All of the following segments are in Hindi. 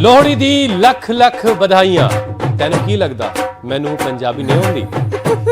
ਲੋਹੜੀ ਦੀ ਲੱਖ ਲੱਖ ਵਧਾਈਆਂ। ਤੈਨੂੰ ਕੀ लगदा मैनू पंजाबी नहीं होंदी?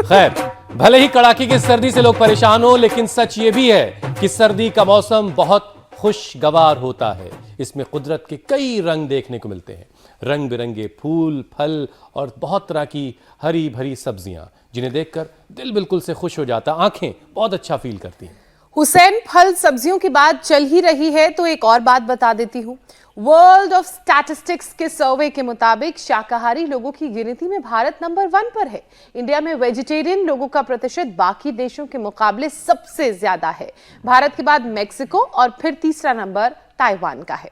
खैर, भले ही कड़ाके की सर्दी से लोग परेशान हो, लेकिन सच ये भी है कि सर्दी का मौसम बहुत खुशगवार होता है। इसमें कुदरत के कई रंग देखने को मिलते हैं, रंग बिरंगे फूल, फल और बहुत तरह की हरी भरी सब्जियां, जिन्हें देखकर दिल बिल्कुल से खुश हो जाता, आंखें बहुत अच्छा फील करती हैं। हुसैन, फल सब्जियों की बात चल ही रही है तो एक और बात बता देती हूँ। वर्ल्ड ऑफ स्टैटिस्टिक्स के सर्वे के मुताबिक शाकाहारी लोगों की गिनती में भारत नंबर 1 पर है। इंडिया में वेजिटेरियन लोगों का प्रतिशत बाकी देशों के मुकाबले सबसे ज्यादा है। भारत के बाद मेक्सिको और फिर तीसरा नंबर ताइवान का है।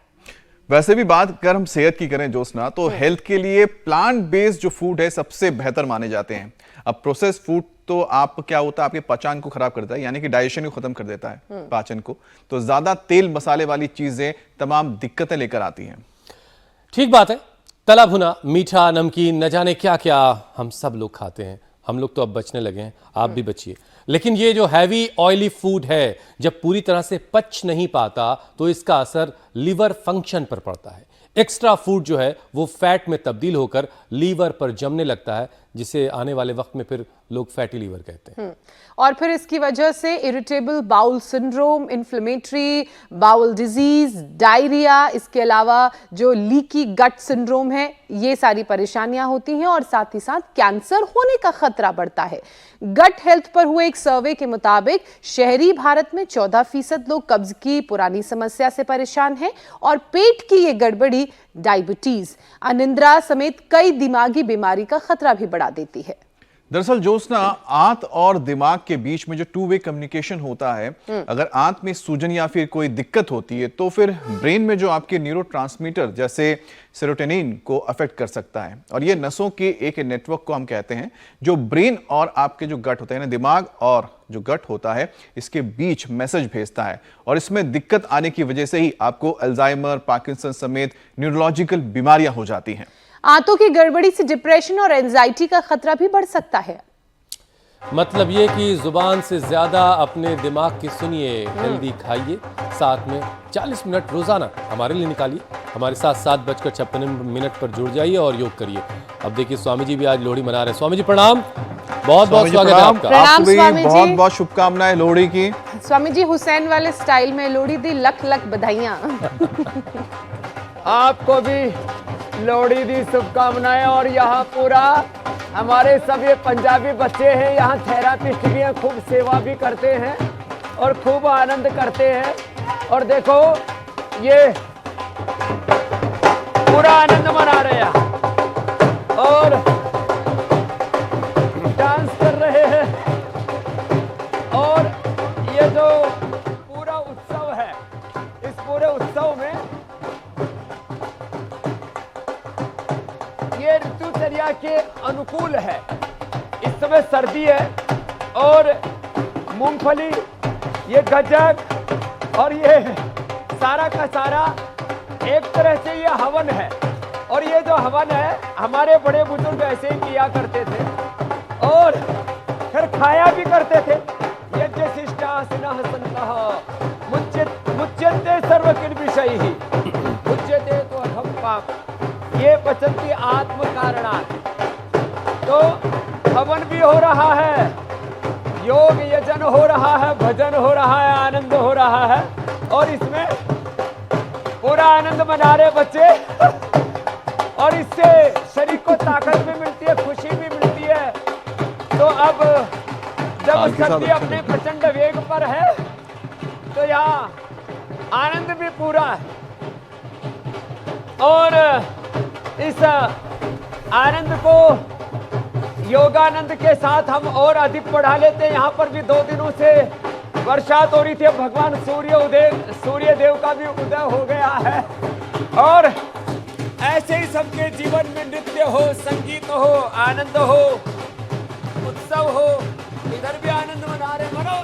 वैसे भी बात अगर हम सेहत की करें जोशना, तो हेल्थ के लिए प्लांट बेस्ड जो फूड है सबसे बेहतर माने जाते हैं। अब प्रोसेस फूड तो आप क्या होता है, आपके पाचन को खराब करता है, यानी कि डाइजेशन को खत्म कर देता है पाचन को। तो ज्यादा तेल मसाले वाली चीजें तमाम दिक्कतें लेकर आती हैं। ठीक बात है, तला भुना, मीठा, नमकीन, न जाने क्या क्या हम सब लोग खाते हैं। हम लोग तो अब बचने लगे हैं, आप भी बचिए। लेकिन ये जो हैवी ऑयली फूड है, जब पूरी तरह से पच नहीं पाता तो इसका असर लीवर फंक्शन पर पड़ता है। एक्स्ट्रा फूड जो है वो फैट में तब्दील होकर लीवर पर जमने लगता है, जिसे आने वाले वक्त में फिर लोग फैटी लीवर कहते हैं। और फिर इसकी वजह से irritable bowel syndrome, inflammatory bowel disease, diarrhoea, इसके अलावा जो लीकी गट सिंड्रोम है, ये सारी परेशानियां होती हैं और साथ ही साथ कैंसर होने का खतरा बढ़ता है। गट हेल्थ पर हुए एक सर्वे के मुताबिक शहरी भारत में 14% लोग कब्ज की पुरानी समस्या से परेशान हैं और पेट की ये गड़बड़ी डायबिटीज, अनिद्रा समेत कई दिमागी बीमारी का खतरा भी बढ़ा देती है। दरअसल जोशना, आंत और दिमाग के बीच में जो टू वे कम्युनिकेशन होता है, अगर आंत में सूजन या फिर कोई दिक्कत होती है तो फिर ब्रेन में जो आपके न्यूरोट्रांसमीटर जैसे सेरोटोनिन को अफेक्ट कर सकता है। और ये नसों के एक नेटवर्क को हम कहते हैं, जो ब्रेन और आपके जो गट होते हैं, दिमाग और जो गट होता है, इसके बीच मैसेज भेजता है। और इसमें दिक्कत आने की वजह से ही आपको अल्जाइमर, पार्किंसन समेत न्यूरोलॉजिकल बीमारियां हो जाती हैं। आंतों की गड़बड़ी से डिप्रेशन और एंजाइटी का खतरा भी बढ़ सकता है। मतलब ये कि जुबान से ज्यादा अपने दिमाग की सुनिए, हेल्दी खाइए, साथ में 40 मिनट रोजाना हमारे लिए निकालिए। हमारे साथ 7:56 पर जुड़ जाइए और योग करिए। अब देखिए, स्वामी जी भी आज लोहड़ी मना रहे हैं। स्वामी जी प्रणाम, बहुत बहुत स्वागत है आपका। प्रणाम स्वामी जी, बहुत बहुत शुभकामनाएं लोहड़ी की। स्वामी जी हुसैन वाले स्टाइल में लोहड़ी दी लख लख बधाइयां। आपको भी लोहड़ी दी शुभकामनाएं। और यहाँ पूरा हमारे सब ये पंजाबी बच्चे हैं, यहाँ थेरापिस्ट भी हैं, खूब सेवा भी करते हैं और खूब आनंद करते हैं। और देखो ये पूरा आनंद मना रहे हैं और डांस कर रहे हैं। और ये जो पूरा उत्सव है, इस पूरे उत्सव में ये ऋतुचर्या के अनुकूल है। इस समय सर्दी है और मूंगफली, ये गज्जक और ये सारा का सारा एक तरह से ये हवन है। और ये जो हवन है, हमारे बड़े बुजुर्ग ऐसे ही किया करते थे और फिर खाया भी करते थे। यज्ञ शिष्टासिनः सन्तः मुच्यन्ते सर्वकिल्बिषैः मुच्यते तो अहं पाप ये पचन्ति आत्म कारणात्। तो हवन भी हो रहा है, योग यजन हो रहा है, भजन हो रहा है, आनंद हो रहा है और इसमें पूरा आनंद मना रहे बच्चे। और इससे शरीर को ताकत भी मिलती है, खुशी भी मिलती है। तो अब जब सर्दी अपने प्रचंड वेग पर है तो यहाँ आनंद भी पूरा है। और इस आनंद को योगानंद के साथ हम और अधिक बढ़ा लेते हैं। यहाँ पर भी 2 दिनों से बरसात हो रही थी, भगवान सूर्य देव का भी उदय हो गया है। और ऐसे ही सबके जीवन में नृत्य हो, संगीत हो, आनंद हो, उत्सव हो। इधर भी आनंद मना रहे, मनाओ।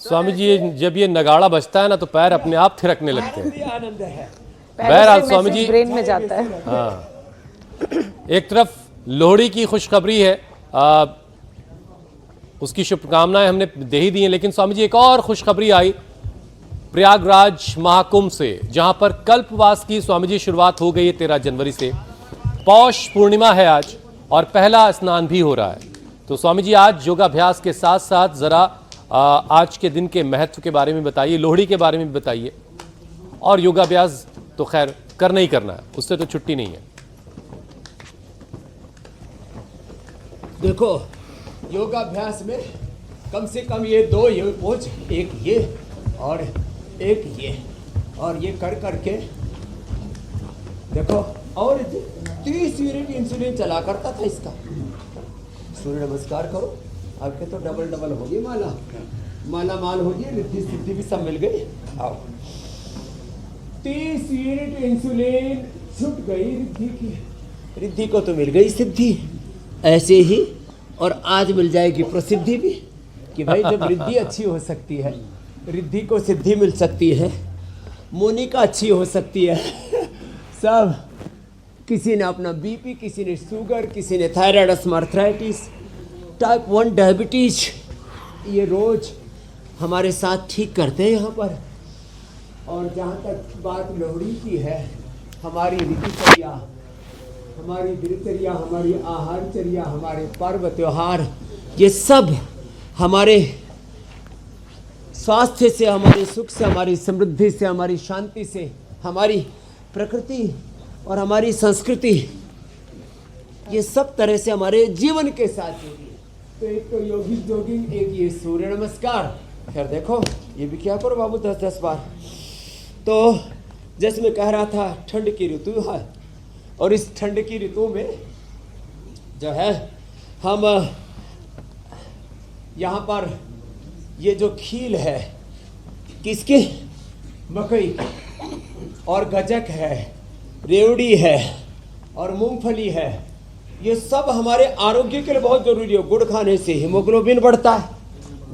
स्वामी जी, जब ये नगाड़ा बजता है ना तो पैर अपने आप थिरकने लगते हैं। आनंद है। बहरहाल स्वामी जी, ब्रेन में जाता है। हाँ, एक तरफ लोहड़ी की खुशखबरी है, उसकी शुभकामनाएं हमने दे ही दी हैं, लेकिन स्वामी जी एक और खुशखबरी आई प्रयागराज महाकुंभ से, जहां पर कल्पवास की स्वामी जी शुरुआत हो गई है 13 जनवरी से। पौष पूर्णिमा है आज और पहला स्नान भी हो रहा है। तो स्वामी जी आज योगाभ्यास के साथ साथ जरा आज के दिन के महत्व के बारे में बताइए, लोहड़ी के बारे में भी बताइए। और योगाभ्यास तो खैर करना ही करना है, उससे तो छुट्टी नहीं है। देखो, योगाभ्यास में कम से कम ये 2 ये पोज, एक ये और एक ये, और ये कर करके देखो। और 30 यूनिट इंसुलिन चला करता था इसका। सूर्य नमस्कार करो, आपके तो डबल डबल होगी माला माल होगी, रिद्धि सिद्धि भी सब मिल गई। आओ, 30 यूनिट इंसुलिन छूट गई रिद्धि की, रिद्धि को तो मिल गई सिद्धि। ऐसे ही और आज मिल जाएगी प्रसिद्धि भी, कि भाई जब रिद्धि अच्छी हो सकती है, रिद्धि को सिद्धि मिल सकती है, मोनिका अच्छी हो सकती है। सब, किसी ने अपना बीपी, किसी ने शुगर, किसी ने थायराइड, आर्थराइटिस, टाइप 1 डायबिटीज, ये रोज हमारे साथ ठीक करते हैं यहाँ पर। और जहाँ तक बात लोहड़ी की है, हमारी ऋतुचर्या, हमारी दिनचर्या, हमारी आहारचर्या, हमारे पर्व त्योहार, ये सब हमारे स्वास्थ्य से, हमारे सुख से, हमारी समृद्धि से, हमारी शांति से, हमारी प्रकृति और हमारी संस्कृति, ये सब तरह से हमारे जीवन के साथ जुड़ी है। तो एक तो योगिक जॉगिंग, एक ये सूर्य नमस्कार। खैर देखो, ये भी क्या करो बाबू 10-10 बार। तो जैसे मैं कह रहा था, ठंड की ऋतु है, और इस ठंड की ऋतु में जो है हम यहाँ पर ये जो खील है, किसकी? मकई और गजक है, रेवड़ी है और मूंगफली है, ये सब हमारे आरोग्य के लिए बहुत जरूरी है। गुड़ खाने से हीमोग्लोबिन बढ़ता है,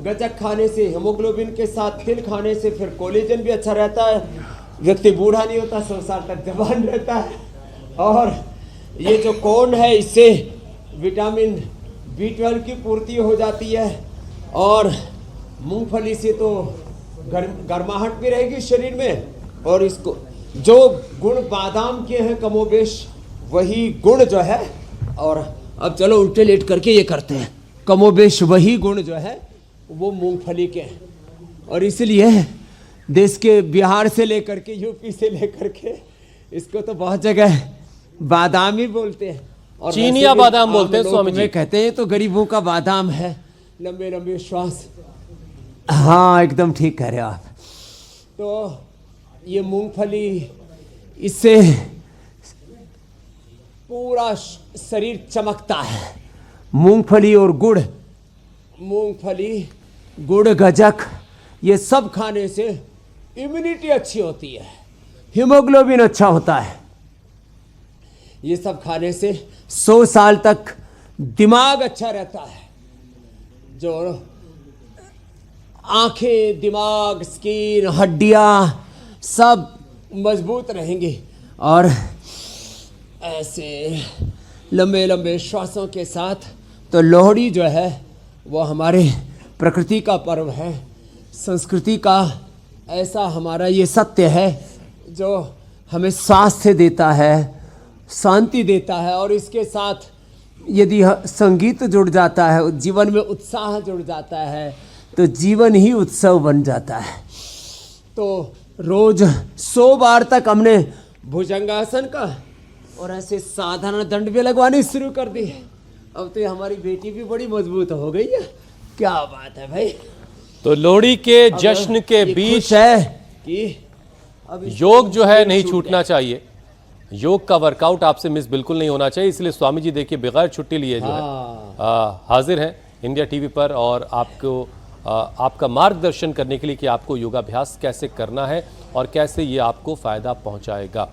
गजक खाने से हीमोग्लोबिन के साथ तिल खाने से फिर कोलेजन भी अच्छा रहता है, व्यक्ति बूढ़ा नहीं होता, 100 साल तक जवान रहता है। और ये जो कॉर्न है, इससे विटामिन B12 की पूर्ति हो जाती है, और मूंगफली से तो गर्माहट भी रहेगी शरीर में। और इसको जो गुण बादाम के हैं कमोबेश, वही गुण जो है, और अब चलो उल्टे लेट करके ये करते हैं, कमोबेश वही गुण जो है वो मूंगफली के हैं। और इसलिए देश के बिहार से लेकर के यूपी से लेकर के इसको तो बहुत जगह बादाम ही बोलते हैं, और चीनिया बादाम बोलते हैं स्वामी जी, कहते हैं तो गरीबों का बादाम है। लंबे लंबे श्वास, हाँ एकदम ठीक कह रहे हो आप। तो ये मूंगफली, इससे पूरा शरीर चमकता है। मूंगफली और गुड़, मूंगफली, गुड़, गजक, ये सब खाने से इम्यूनिटी अच्छी होती है, हीमोग्लोबिन अच्छा होता है। ये सब खाने से 100 साल तक दिमाग अच्छा रहता है। जो आंखें, दिमाग, स्किन, हड्डियां सब मजबूत रहेंगी। और ऐसे लंबे लंबे श्वासों के साथ, तो लोहड़ी जो है वो हमारे प्रकृति का पर्व है, संस्कृति का ऐसा हमारा ये सत्य है जो हमें स्वास्थ्य देता है, शांति देता है। और इसके साथ यदि संगीत जुड़ जाता है, जीवन में उत्साह जुड़ जाता है, तो जीवन ही उत्सव बन जाता है। तो रोज 100 बार तक हमने भुजंगासन का और ऐसे साधारण दंड भी लगवाने शुरू कर दी। अब तो हमारी बेटी भी बड़ी मजबूत हो गई है। क्या बात है भाई। तो लोहड़ी के जश्न के बीच है कि अब योग जो है नहीं छूटना चाहिए, योग का वर्कआउट आपसे मिस बिल्कुल नहीं होना चाहिए। इसलिए स्वामी जी देखिए बगैर छुट्टी लिए जो है हाजिर हैं इंडिया टीवी पर, और आपको आपका मार्गदर्शन करने के लिए कि आपको योगाभ्यास कैसे करना है और कैसे ये आपको फायदा पहुंचाएगा।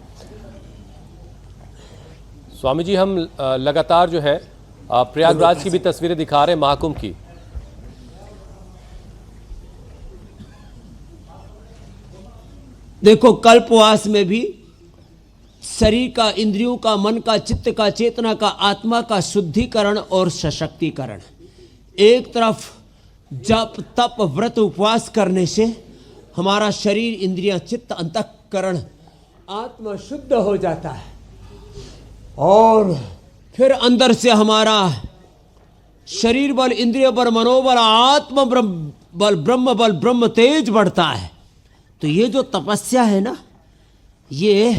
स्वामी जी हम लगातार जो है प्रयागराज की भी तस्वीरें दिखा रहे हैं महाकुंभ की। देखो, कल्पवास में भी शरीर का, इंद्रियों का, मन का, चित्त का, चेतना का, आत्मा का शुद्धिकरण और सशक्तिकरण। एक तरफ जप, तप, व्रत, उपवास करने से हमारा शरीर, इंद्रियां, चित्त, अंतःकरण, आत्मा शुद्ध हो जाता है और फिर अंदर से हमारा शरीर बल, इंद्रिय बल, मनोबल, आत्म बल, ब्रह्म बल, ब्रह्म तेज बढ़ता है। तो ये जो तपस्या है ना, ये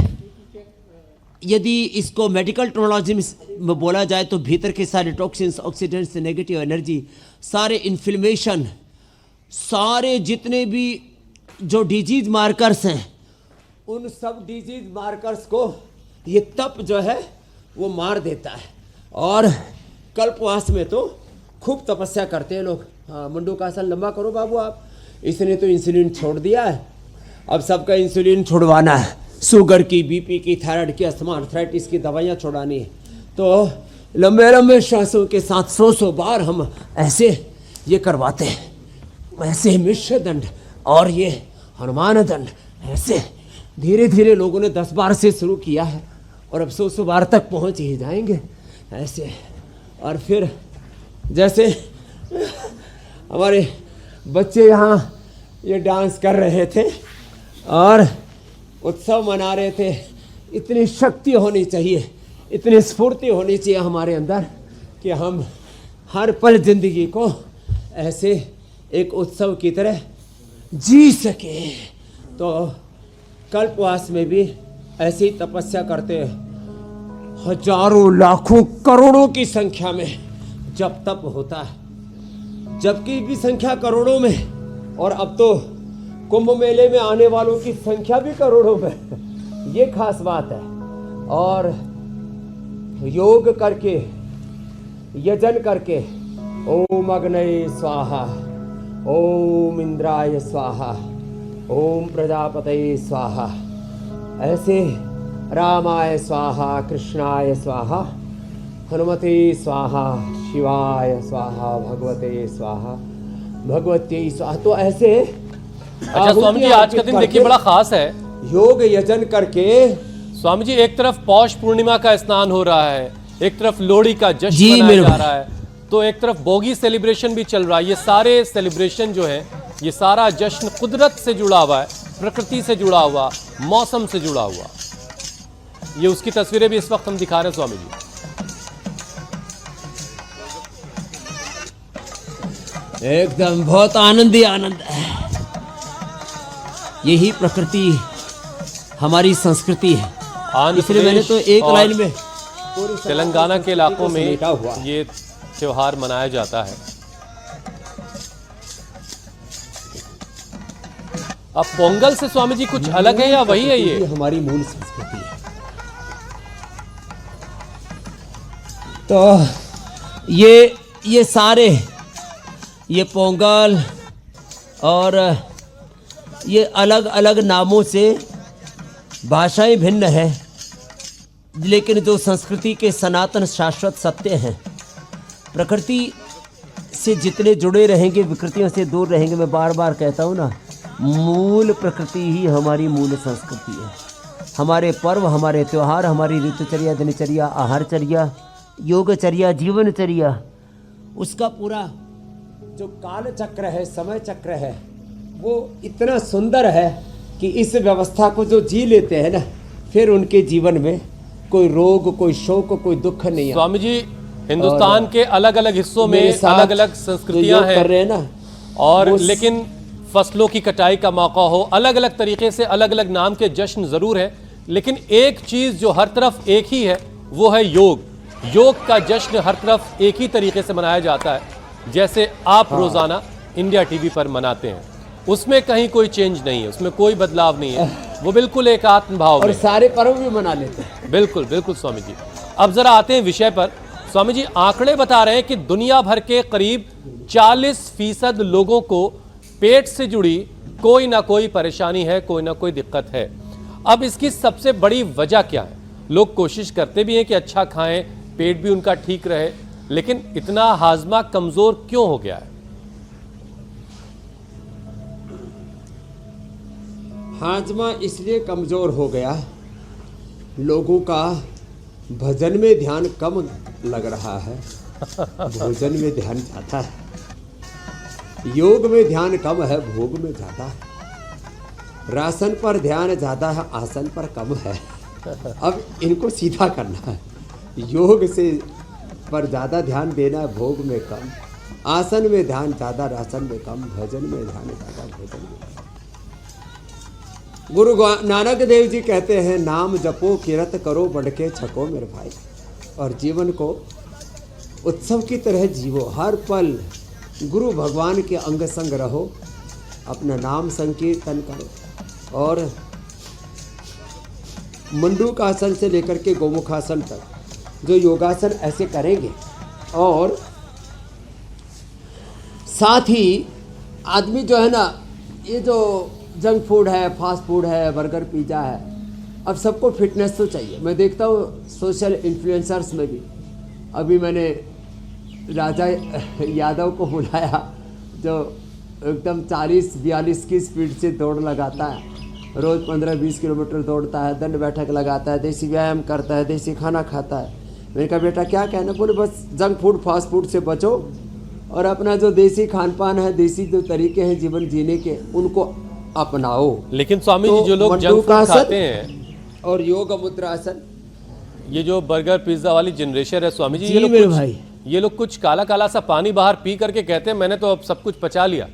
यदि इसको मेडिकल टर्मिनोलॉजी में बोला जाए तो भीतर के सारे टॉक्सिन्स, ऑक्सीडेंट्स, नेगेटिव एनर्जी, सारे इन्फ्लेमेशन, सारे जितने भी जो डिजीज मार्कर्स हैं, उन सब डिजीज मार्कर्स को ये तप जो है वो मार देता है। और कल्पवास में तो खूब तपस्या करते हैं लोग। हाँ, मुंडू का आसन लंबा करो बाबू आप। इसने तो इंसुलिन छोड़ दिया है, अब सबका इंसुलिन छुड़वाना है। शुगर की, बीपी की, थायराइड की, अस्थमा, आर्थराइटिस की दवाइयाँ छुड़ानी है। तो लंबे लंबे श्वासों के साथ 100 बार हम ऐसे ये करवाते हैं, ऐसे मिश्र दंड और ये हनुमान दंड, ऐसे धीरे धीरे लोगों ने 10 बार से शुरू किया है और अब 100 बार तक पहुंच ही जाएंगे ऐसे। और फिर जैसे हमारे बच्चे यहाँ ये डांस कर रहे थे और उत्सव मना रहे थे, इतनी शक्ति होनी चाहिए, इतनी स्फूर्ति होनी चाहिए हमारे अंदर कि हम हर पल जिंदगी को ऐसे एक उत्सव की तरह जी सके। तो कल्पवास में भी ऐसी ही तपस्या करते हैं, हजारों, लाखों, करोड़ों की संख्या में जब तप होता है, जबकि भी संख्या करोड़ों में, और अब तो कुंभ मेले में आने वालों की संख्या भी करोड़ों में। ये खास बात है। और योग करके, यजन करके, ओम अग्नये स्वाहा, ओम इंद्राय स्वाहा, ओम प्रजापतये स्वाहा, ऐसे रामाय स्वाहा, कृष्णाय स्वाहा, हनुमते स्वाहा, शिवाय स्वाहा, भगवते स्वाहा, भगवती स्वाहा। तो ऐसे अच्छा स्वामी जी, आज का दिन देखिए बड़ा खास है। योग यजन करके स्वामी जी, एक तरफ पौष पूर्णिमा का स्नान हो रहा है, एक तरफ लोहड़ी का जश्न जी, मनाया मेरे जा भाई। रहा है, तो एक तरफ भोगी सेलिब्रेशन भी चल रहा है। ये सारे सेलिब्रेशन जो है, ये सारा जश्न कुदरत से जुड़ा हुआ है, प्रकृति से जुड़ा हुआ, मौसम से जुड़ा हुआ। ये उसकी तस्वीरें भी इस वक्त हम दिखा रहे हैं स्वामी जी। एकदम बहुत आनंद ही आनंद है। यही प्रकृति हमारी संस्कृति है। आंध्र इसलिए मैंने तो प्रदेश एक और लाइन में तेलंगाना के इलाकों में समेटा हुआ है। ये त्योहार मनाया जाता है। अब पोंगल से स्वामी जी कुछ अलग है या वही है ये? हमारी मूल संस्कृति है। तो ये सारे, ये पोंगल और ये अलग अलग नामों से भाषाएं भिन्न है, लेकिन जो संस्कृति के सनातन शाश्वत सत्य हैं, प्रकृति से जितने जुड़े रहेंगे, विकृतियों से दूर रहेंगे। मैं बार बार कहता हूँ ना, मूल प्रकृति ही हमारी मूल संस्कृति है। हमारे पर्व, हमारे त्यौहार, हमारी ऋतुचर्या, दिनचर्या, आहारचर्या, योगचर्या, जीवनचर्या, उसका पूरा जो काल चक्र है, समय चक्र है, वो इतना सुंदर है कि इस व्यवस्था को जो जी लेते हैं ना, फिर उनके जीवन में कोई रोग, कोई शोक, कोई दुख नहीं आता। स्वामी जी, हिंदुस्तान के अलग अलग हिस्सों में अलग अलग संस्कृतियां कर रहे हैं ना, और लेकिन फसलों की कटाई का मौका हो, अलग अलग तरीके से अलग अलग नाम के जश्न जरूर है, लेकिन एक चीज जो हर तरफ एक ही है वो है योग। योग का जश्न हर तरफ एक ही तरीके से मनाया जाता है, जैसे आप रोजाना इंडिया टीवी पर मनाते हैं। उसमें कहीं कोई चेंज नहीं है, उसमें कोई बदलाव नहीं है, वो बिल्कुल एक आत्मभाव और में। सारे पर्व भी मना लेते हैं। बिल्कुल बिल्कुल स्वामी जी। अब जरा आते हैं विषय पर। स्वामी जी, आंकड़े बता रहे हैं कि दुनिया भर के करीब 40% लोगों को पेट से जुड़ी कोई ना कोई परेशानी है, कोई ना कोई दिक्कत है। अब इसकी सबसे बड़ी वजह क्या है? लोग कोशिश करते भी हैं कि अच्छा खाएं, पेट भी उनका ठीक रहे, लेकिन इतना हाजमा कमजोर क्यों हो गया है? हाजमा इसलिए कमजोर हो गया, लोगों का भजन में ध्यान कम लग रहा है, भोजन में ध्यान जाता है। योग में ध्यान कम है, भोग में ज्यादा है। राशन पर ध्यान ज़्यादा है, आसन पर कम है। अब इनको सीधा करना है। योग से पर ज़्यादा ध्यान देना है, भोग में कम, आसन में ध्यान ज़्यादा, राशन में कम, भजन में ध्यान ज़्यादा, भोजन में कम। गुरु नानक देव जी कहते हैं, नाम जपो किरत करो बढ़ के छको मेरे भाई। और जीवन को उत्सव की तरह जीवो, हर पल गुरु भगवान के अंग संग रहो, अपना नाम संकीर्तन करो। और मंडूकासन से लेकर के गोमुखासन तक जो योगासन ऐसे करेंगे, और साथ ही आदमी जो है ना, ये जो जंक फूड है, फास्ट फूड है, बर्गर पिज़्ज़ा है, अब सबको फिटनेस तो चाहिए। मैं देखता हूँ सोशल इन्फ्लुएंसर्स में भी, अभी मैंने राजा यादव को बुलाया जो एकदम 40-42 की स्पीड से दौड़ लगाता है, रोज़ 15-20 किलोमीटर दौड़ता है, दंड बैठक लगाता है, देसी व्यायाम करता है, देसी खाना खाता है। मैंने कहा बेटा क्या कहना? बोले बस जंक फूड फास्ट फूड से बचो और अपना जो देसी खान पान है, देसी जो तरीके हैं जीवन जीने के, उनको अपनाओ। लेकिन स्वामी तो जी, जो लोग जंक फूड मंडूकासन खाते हैं और योग मुद्रासन, ये जो बर्गर पिज्जा वाली जनरेशन है स्वामी जी, जी मेरे भाई, ये लोग कुछ काला काला सा पानी बाहर पी करके कहते हैं मैंने तो अब सब कुछ पचा लिया।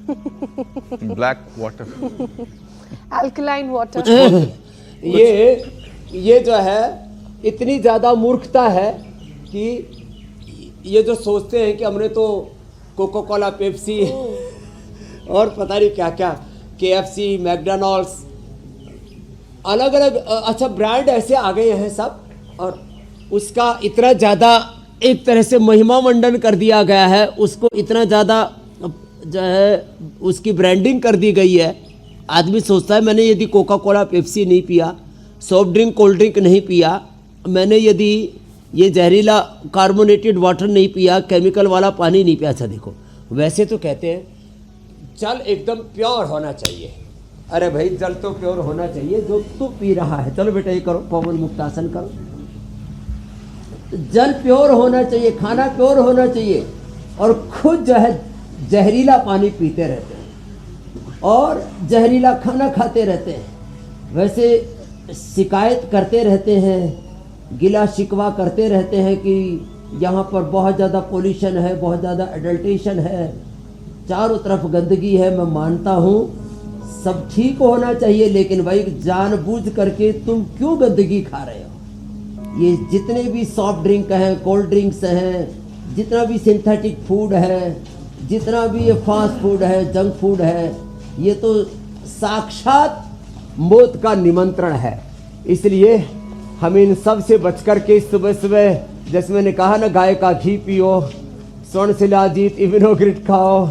Black water, alkaline water. ये जो है इतनी ज़्यादा मूर्खता है कि ये जो सोचते हैं कि हमने तो कोका कोला, पेप्सी और पता नहीं क्या क्या, KFC, मैकडॉनल्ड्स, अलग अलग अच्छा ब्रांड ऐसे आ गए हैं सब, और उसका इतना ज़्यादा एक तरह से महिमा मंडन कर दिया गया है, उसको इतना ज़्यादा जो है उसकी ब्रांडिंग कर दी गई है। आदमी सोचता है मैंने यदि कोका कोला, पेप्सी नहीं पिया, सॉफ्ट ड्रिंक, कोल्ड ड्रिंक नहीं पिया, मैंने यदि ये जहरीला कार्बोनेटेड वाटर नहीं पिया, केमिकल वाला पानी नहीं पिया। अच्छा देखो, वैसे तो कहते हैं जल एकदम प्योर होना चाहिए। अरे भाई जल तो प्योर होना चाहिए जो तू पी रहा है। चलो बेटा ये करो, पवन मुक्तासन करो। जल प्योर होना चाहिए, खाना प्योर होना चाहिए, और खुद जो है जहरीला पानी पीते रहते हैं और जहरीला खाना खाते रहते हैं। वैसे शिकायत करते रहते हैं, गिला शिकवा करते रहते हैं कि यहाँ पर बहुत ज़्यादा पोल्यूशन है, बहुत ज़्यादा एडल्ट्रेशन है, चारों तरफ गंदगी है। मैं मानता हूँ सब ठीक होना चाहिए, लेकिन भाई जानबूझ करके तुम क्यों गंदगी खा रहे हो? ये जितने भी सॉफ्ट ड्रिंक हैं, कोल्ड ड्रिंक्स हैं, जितना भी सिंथेटिक फूड है, जितना भी ये फास्ट फूड है, जंक फूड है, ये तो साक्षात मौत का निमंत्रण है। इसलिए हम इन सब से बच कर के सुबह सुबह, जैसे मैंने कहा ना, गाय का घी पियो, स्वर्ण शिलाजीत, इम्यूनोग्रिड खाओ,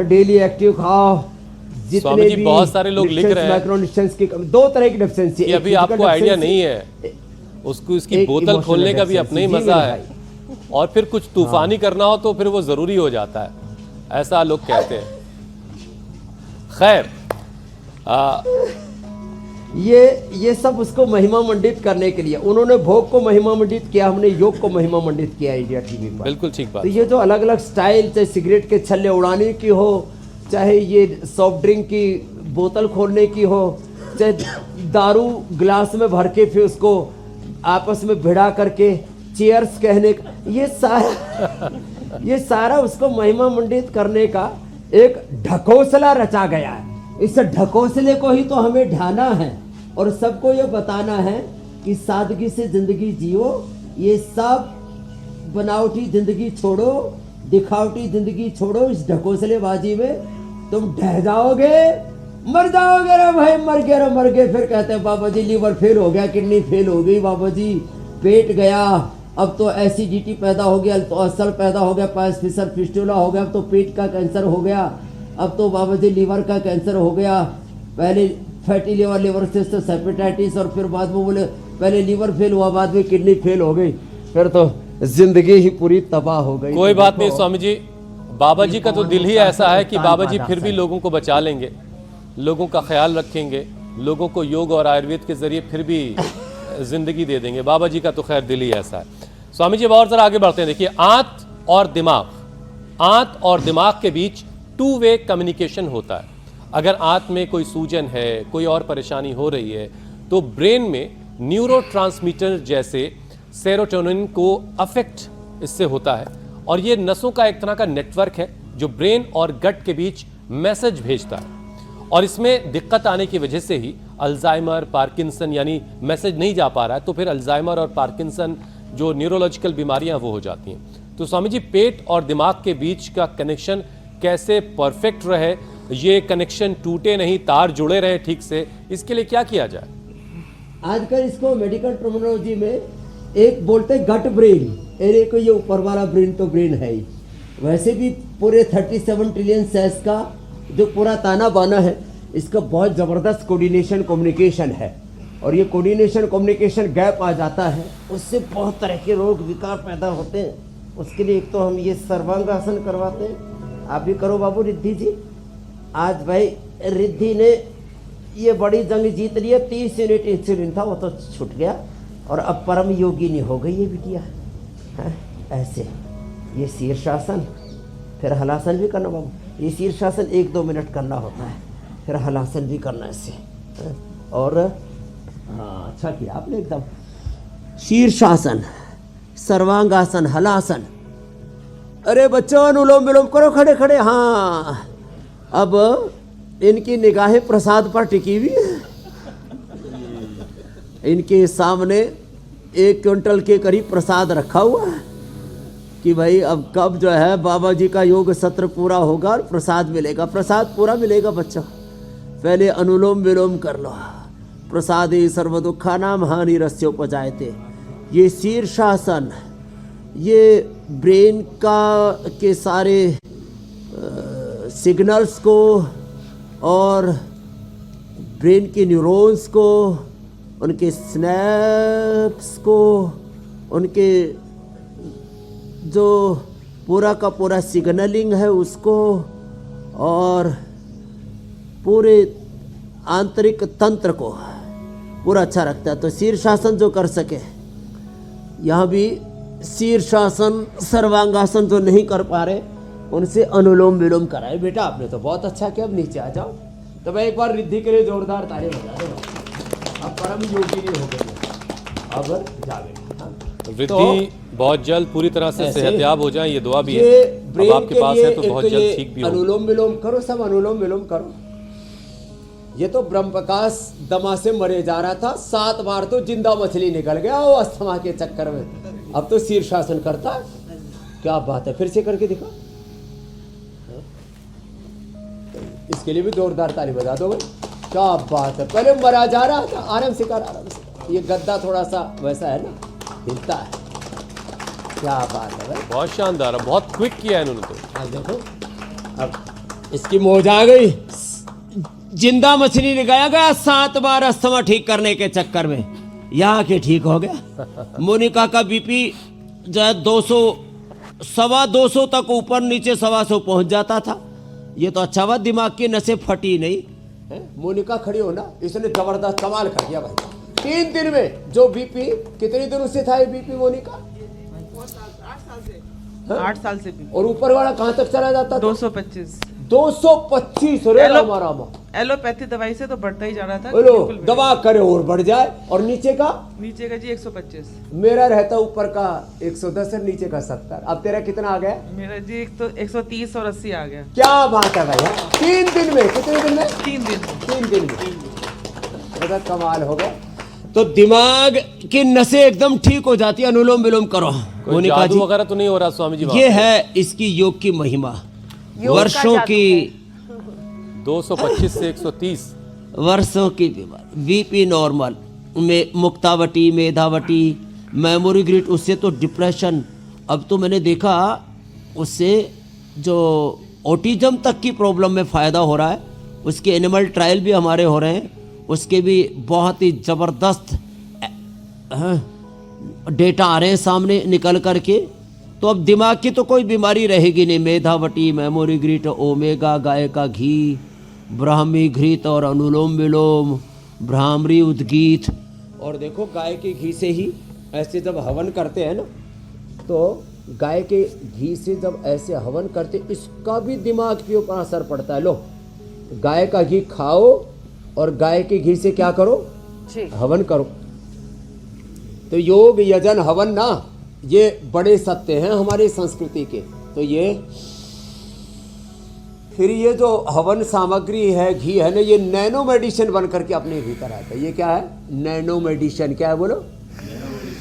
डेली एक्टिव खाओ। स्वामी जी बहुत सारे लोग लिख रहे हैं माइक्रोन्यूट्रिएंट्स की दो तरह की डेफिशिएंसी कि अभी आपको आइडिया नहीं है, उसको इसकी बोतल खोलने का भी अपना ही मजा है, और फिर कुछ तूफानी करना हो तो फिर वो जरूरी हो जाता है, ऐसा लोग कहते हैं। खैर ये सब उसको महिमा मंडित करने के लिए उन्होंने भोग को महिमा मंडित किया, हमने योग को महिमा मंडित किया इंडिया टीवी पर। बिल्कुल ठीक बात। तो ये जो अलग अलग स्टाइल, चाहे सिगरेट के छल्ले उड़ाने की हो, चाहे ये सॉफ्ट ड्रिंक की बोतल खोलने की हो, चाहे दारू गिलास में भर के फिर उसको आपस में भिड़ा करके चीयर्स कहने का, ये सारा उसको महिमा मंडित करने का एक ढकोसला रचा गया है। इस ढकोसले को ही तो हमें ढाना है और सबको ये बताना है कि सादगी से जिंदगी जियो, ये सब बनावटी जिंदगी छोड़ो, दिखावटी जिंदगी छोड़ो। इस ढकोसलेबाजी में तुम ढह जाओगे, मर जाओगे रे भाई, मर गए। फिर कहते हैं बाबा जी लीवर फेल हो गया, किडनी फेल हो गई, बाबा जी पेट गया, अब तो एसिडिटी पैदा हो गया, तो अल्सर पैदा हो गया, पाइल्स फिशर फिस्टुला हो गया, अब तो पेट का कैंसर हो गया, अब तो बाबा जी लीवर का कैंसर हो गया, पहले फैटी लीवर से तो हेपेटाइटिस, और फिर बाद में बोले पहले लीवर फेल हुआ, बाद में किडनी फेल हो गई, फिर तो जिंदगी ही पूरी तबाह हो गई। कोई बात नहीं स्वामी जी, बाबा जी का तो दिल ही ऐसा है कि बाबा जी फिर भी लोगों को बचा लेंगे, लोगों का ख्याल रखेंगे, लोगों को योग और आयुर्वेद के जरिए फिर भी जिंदगी दे देंगे। बाबा जी का तो खैर दिल ही ऐसा है। स्वामी जी अब और जरा आगे बढ़ते हैं। देखिए, आंत और दिमाग के बीच टू वे कम्युनिकेशन होता है। अगर आंत में कोई सूजन है, कोई और परेशानी हो रही है, तो ब्रेन में न्यूरोट्रांसमीटर जैसे सेरोटोनिन को अफेक्ट इससे होता है और ये नसों का एक तरह का नेटवर्क है जो ब्रेन और गट के बीच मैसेज भेजता है और इसमें दिक्कत आने की वजह से ही अल्जाइमर, पार्किंसन यानी मैसेज नहीं जा पा रहा है तो फिर अल्जाइमर और पार्किंसन जो न्यूरोलॉजिकल बीमारियां वो हो जाती हैं। तो स्वामी जी, पेट और दिमाग के बीच का कनेक्शन कैसे परफेक्ट रहे, ये कनेक्शन टूटे नहीं, तार जुड़े रहे ठीक से, इसके लिए क्या किया जाए? आजकल इसको मेडिकल टर्मिनोलॉजी में एक बोलते गट ब्रेन, अरे को ये ऊपर वाला ब्रेन तो ब्रेन है ही, वैसे भी पूरे 37 ट्रिलियन सेल्स का जो पूरा ताना बाना है, इसका बहुत ज़बरदस्त कोऑर्डिनेशन कम्युनिकेशन है और ये कोऑर्डिनेशन कम्युनिकेशन गैप आ जाता है, उससे बहुत तरह के रोग विकार पैदा होते हैं। उसके लिए एक तो हम ये सर्वांगासन करवाते हैं, आप भी करो बाबू रिद्धि जी। आज भाई रिद्धि ने ये बड़ी जंग जीत ली है, 30 यूनिट इंसुलिन था वो तो छूट गया और अब परम योगिनी हो गई ये बिटिया। ऐसे ये शीर्षासन, फिर हलासन भी करना बाबू, ये शीर्षासन 1-2 मिनट करना होता है, फिर हलासन भी करना इससे। और हाँ, अच्छा किया आपने एकदम। शीर्षासन, सर्वांगासन, हलासन। अरे बच्चों अनुलोम विलोम करो खड़े खड़े। हाँ, अब इनकी निगाहें प्रसाद पर टिकी हुई है। इनके सामने 1 क्विंटल के करीब प्रसाद रखा हुआ है कि भाई अब कब जो है बाबा जी का योग सत्र पूरा होगा और प्रसाद मिलेगा। प्रसाद पूरा मिलेगा बच्चों, पहले अनुलोम विलोम कर लो। प्रसादे सर्व दुखानाम हानिरस्योपजायते। ये शीर्षासन, ये ब्रेन के सारे सिग्नल्स को और ब्रेन के न्यूरॉन्स को, उनके स्नैप्स को, उनके जो पूरा का पूरा सिग्नलिंग है उसको और पूरे आंतरिक तंत्र को पूरा अच्छा रखता है। तो शीर्षासन जो कर सके, यहाँ भी शीर्षासन, सर्वांगासन जो नहीं कर पा रहे उनसे अनुलोम विलोम कराए। बेटा आपने तो बहुत अच्छा किया, अब नीचे आ जाओ। तो मैं एक बार रिद्धि के लिए जोरदार ताली बजा दो। अब परम योगी नहीं हो गए, अब जावे। रिद्धि बहुत जल्द पूरी तरह से सेहतयाब हो जाए, ये दुआ भी है। ये अब ब्रेन आपके के पास लिए है तो एक बहुत तो जल्द ये ठीक भी हो। अनुलोम विलोम करो, सब अनुलोम विलोम करो। ये तो ब्रह्म प्रकाश दमा से मरे जा रहा था, 7 बार तो जिंदा मछली निकल गया वो अस्थमा के चक्कर में। अब तो शीर्षासन करता है, क्या बात है। फिर से करके दिखा, इसके लिए भी जोरदार ताली बजा दो भाई, क्या बात है। पहले मरा जा रहा था, आराम से कर, आराम से। ये गद्दा थोड़ा सा वैसा है ना, हिलता है। क्या बात है भाई, बहुत शानदार है, बहुत क्विक किया है इन्होंने तो। आज देखो अब इसकी मौज आ गई। जिंदा मछली लगाया गया 7 बार अस्थमा ठीक करने के चक्कर में, यहाँ के ठीक हो गया। मोनिका का बीपी जो है 200, 225 तक ऊपर नीचे 125 पहुंच जाता था। ये तो अच्छा हुआ दिमाग की नसें फटी नहीं है। मोनिका खड़ी हो ना, इसने जबरदस्त कमाल कर दिया भाई। 3 दिन में जो बीपी, कितने दिनों से था ये बीपी मोनिका? 8 साल से भी। और ऊपर वाला कहाँ तक चला जाता था? 225। 225। एलोपैथी दवाई से तो बढ़ता ही जा रहा था। बोलो बिल्कुल भी दवा करे और बढ़ जाए। और नीचे का? नीचे का जी 125। मेरा रहता ऊपर का 110 और नीचे का 70। अब तेरा कितना आ गया? मेरा जी एक तो 130 और 80 आ गया। क्या बात है भाई। 3 दिन में, कितने दिन में? 3 दिन। 3 दिन में, बड़ा कमाल हो गया। तो दिमाग की नसें एकदम ठीक हो जाती है। अनुलोम विलोम करो। कोई मोनिका जादू जी, वगैरह तो नहीं हो रहा स्वामी जी? ये है इसकी योग की महिमा। योग का वर्षों जादू की है। 225 से 130 वर्षों की बीमारी। बीपी नॉर्मल में मुक्तावटी, मेधावटी, मेमोरी ग्रिड, उससे तो डिप्रेशन। अब तो मैंने देखा उससे जो ऑटिज्म तक की प्रॉब्लम में फ़ायदा हो रहा है। उसके एनिमल ट्रायल भी हमारे हो रहे हैं, उसके भी बहुत ही ज़बरदस्त डेटा आ रहे हैं सामने निकल कर के। तो अब दिमाग की तो कोई बीमारी रहेगी नहीं। मेधावटी, मेमोरी ग्रिड, ओमेगा, गाय का घी, ब्राह्मी घृत और अनुलोम विलोम, भ्रामरी उद्गीत। और देखो गाय के घी से ही ऐसे जब हवन करते हैं ना, तो गाय के घी से जब ऐसे हवन करते, इसका भी दिमाग के ऊपर असर पड़ता है। लो गाय का घी खाओ और गाय के घी से क्या करो, जी हवन करो। तो योग यजन हवन ना, ये बड़े सत्य हैं हमारी संस्कृति के। तो ये फिर ये जो हवन सामग्री है, घी है ना, ये नैनो मेडिसिन बन करके अपने भीतर आता है। ये क्या है? Nano medicine. क्या है बोलो?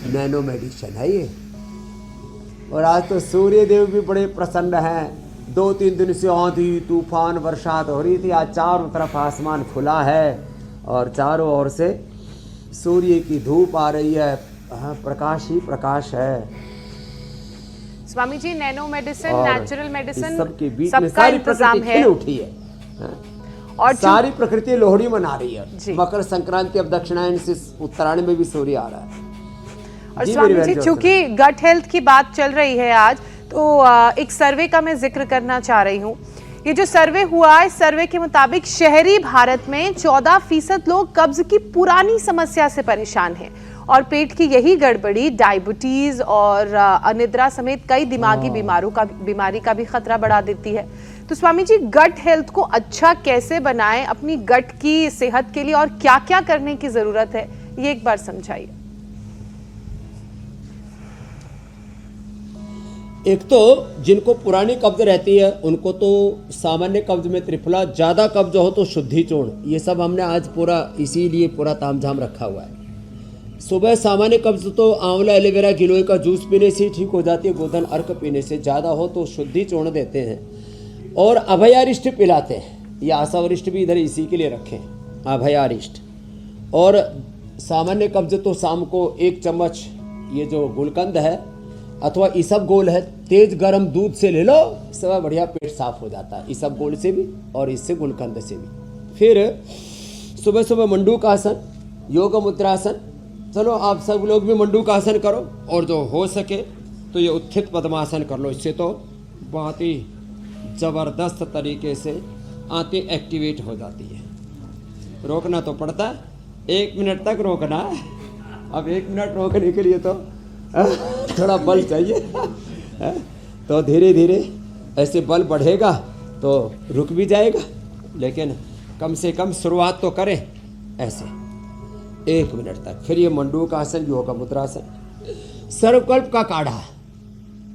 नैनो मेडिसिन है ये। और आज तो सूर्य देव भी बड़े प्रसन्न हैं। 2-3 दिन से आंधी तूफान बरसात हो रही थी, आज चारों तरफ आसमान खुला है और चारों ओर से सूर्य की धूप आ रही है। हाँ, प्रकाश ही प्रकाश है। स्वामी जी, नैनो मेडिसिन, और नेचुरल मेडिसिन, सबके बीच में सबका सारी इंतजाम प्रकृति है। खिल उठी है। हाँ। और सारी प्रकृति लोहड़ी मना रही जी। है। मकर संक्रांति अब दक्षिणायन से उत्तरायण में भी सूर्य आ रहा है। और जी, स्वामी मेरी जी, बहन चूंकि गट हेल्थ की बात चल रही है आज, तो एक सर्वे का मैं जिक्र करना चाह रही हूँ। ये जो सर्वे हुआ है, इस सर्वे के मुताबिक शहरी भारत में 14% लोग कब्ज की पुरानी समस्या से परेशान हैं और पेट की यही गड़बड़ी डायबिटीज और अनिद्रा समेत कई दिमागी बीमारी का भी खतरा बढ़ा देती है। तो स्वामी जी, गट हेल्थ को अच्छा कैसे बनाएं अपनी गट की सेहत के लिए, और क्या क्या करने की जरूरत है, ये एक बार समझाइए। एक तो जिनको पुरानी कब्ज रहती है उनको तो सामान्य कब्ज में त्रिफला, ज़्यादा कब्ज हो तो शुद्धि चूर्ण, ये सब हमने आज पूरा इसीलिए पूरा तामझाम रखा हुआ है। सुबह सामान्य कब्ज तो आंवला एलोवेरा गिलोय का जूस पीने से ठीक हो जाती है, गोधन अर्क पीने से। ज़्यादा हो तो शुद्धि चूर्ण देते हैं और अभयारिष्ट पिलाते हैं। ये आशावरिष्ट भी इधर इसी के लिए रखें, अभयारिष्ट। और सामान्य कब्ज तो शाम को 1 चम्मच ये जो गुलकंद है अथवा इसबगोल है, तेज गरम दूध से ले लो, सब बढ़िया पेट साफ हो जाता है, इसबगोल से भी और इससे गुलकंद से भी। फिर सुबह सुबह मंडूक आसन, योग मुद्रासन। चलो आप सब लोग भी मंडूक आसन करो, और जो हो सके तो ये उत्थित पद्मासन कर लो। इससे तो बहुत ही ज़बरदस्त तरीके से आंतें एक्टिवेट हो जाती है। रोकना तो पड़ता है, 1 मिनट तक रोकना है। अब 1 मिनट रोकने के लिए तो थोड़ा बल चाहिए। तो धीरे धीरे ऐसे बल बढ़ेगा तो रुक भी जाएगा, लेकिन कम से कम शुरुआत तो करें ऐसे 1 मिनट तक। फिर ये मंडूक आसन, योग मुद्रासन, सर्वकल्प का काढ़ा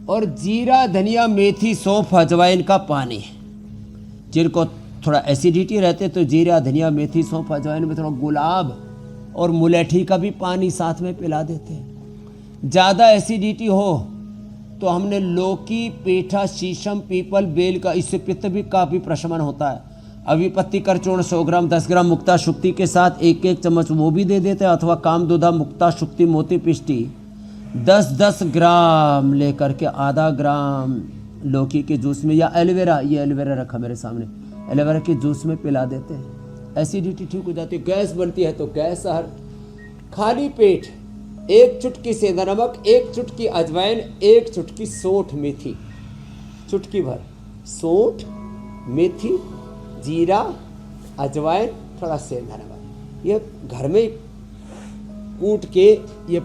और जीरा धनिया मेथी सौंफ अजवाइन का पानी। जिनको थोड़ा एसिडिटी रहते तो जीरा धनिया मेथी सौंफ अजवाइन में थोड़ा गुलाब और मुलेठी का भी पानी साथ में पिला देते हैं। ज़्यादा एसिडिटी हो तो हमने लौकी, पेठा, शीशम, पीपल, बेल का, इससे पित्त भी काफ़ी प्रशमन होता है। अविपत्ति कर चूर्ण 100 ग्राम 10 ग्राम मुक्ता शुक्ति के साथ 1-1 चम्मच वो भी दे देते हैं, अथवा कामदुधा मुक्ता शुक्ति मोती पिष्टी 10-10 ग्राम लेकर के आधा ग्राम लौकी के जूस में, या एलोवेरा, ये एलोवेरा रखा मेरे सामने, एलोवेरा के जूस में पिला देते हैं। एसिडिटी ठीक हो जाती है। गैस बनती है तो गैस हर। खाली पेट 1 चुटकी सेंधा नमक, 1 चुटकी अजवाइन, 1 चुटकी सौंठ मेथी, चुटकी भर सौंठ मेथी जीरा अजवाइन थोड़ा सेंधा नमक, ये घर में कूट के ये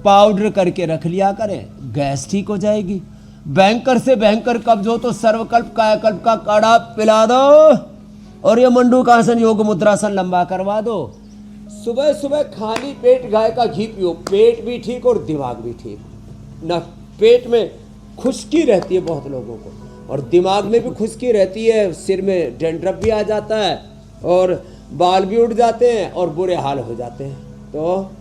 पाउडर करके रख लिया करें, गैस ठीक हो जाएगी। भयंकर से भयंकर कब्ज हो तो सर्वकल्प कायाकल्प का काढ़ा पिला दो और ये मंडूक आसन योग मुद्रासन लंबा करवा दो। सुबह सुबह खाली पेट गाय का घी पियो, पेट भी ठीक और दिमाग भी ठीक। न पेट में खुश्की रहती है बहुत लोगों को, और दिमाग में भी खुश्की रहती है, सिर में डेंड्रफ भी आ जाता है और बाल भी उड़ जाते हैं और बुरे हाल हो जाते हैं। तो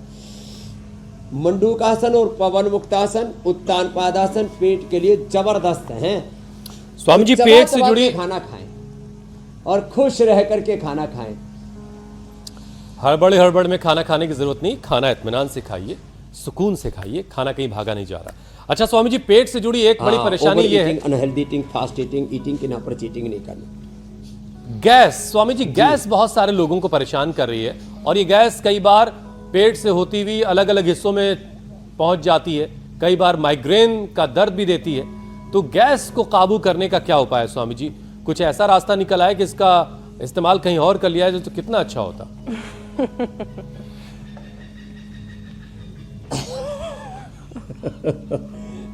मंडूकासन और पवन मुक्तासन, उत्तान पादासन पेट के लिए जबरदस्त हैं। स्वामी जी, चबा पेट से चबा जुड़ी के खाना खाएं और खुश रह करके खाना खाएं। हड़बड़ में खाना खाने की जरूरत नहीं, खाना इत्मीनान से खाइए, सुकून से खाइए, खाना कहीं भागा नहीं जा रहा। अच्छा स्वामी जी, पेट से जुड़ी एक बड़ी परेशानी ये है, अनहेल्दी ईटिंग, फास्ट ईटिंग के नाम पर चीटिंग नहीं करना। गैस। स्वामी जी, गैस बहुत सारे लोगों को परेशान कर रही है, और ये गैस कई बार पेट से होती हुई अलग अलग हिस्सों में पहुंच जाती है, कई बार माइग्रेन का दर्द भी देती है। तो गैस को काबू करने का क्या उपाय है स्वामी जी? कुछ ऐसा रास्ता निकल आए कि इसका इस्तेमाल कहीं और कर लिया जाए तो कितना अच्छा होता।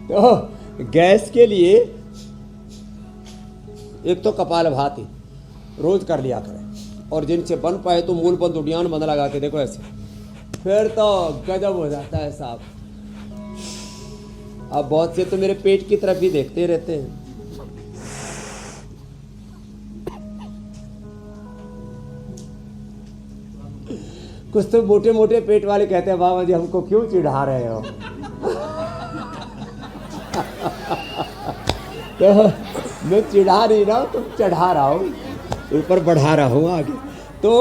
तो गैस के लिए एक तो कपालभाति, रोज कर लिया करें। और जिनसे बन पाए तो मूल बंद उड़ियान बंद लगा के देखो ऐसे, फिर तो गजब हो जाता है साहब। अब बहुत से तो मेरे पेट की तरफ ही देखते रहते हैं। कुछ तो मोटे मोटे पेट वाले कहते हैं बाबा जी हमको क्यों चिढ़ा रहे हो। तो मैं चिढ़ा नहीं रहा हूँ, तुम चढ़ा रहा हूँ, ऊपर बढ़ा रहा हूँ आगे। तो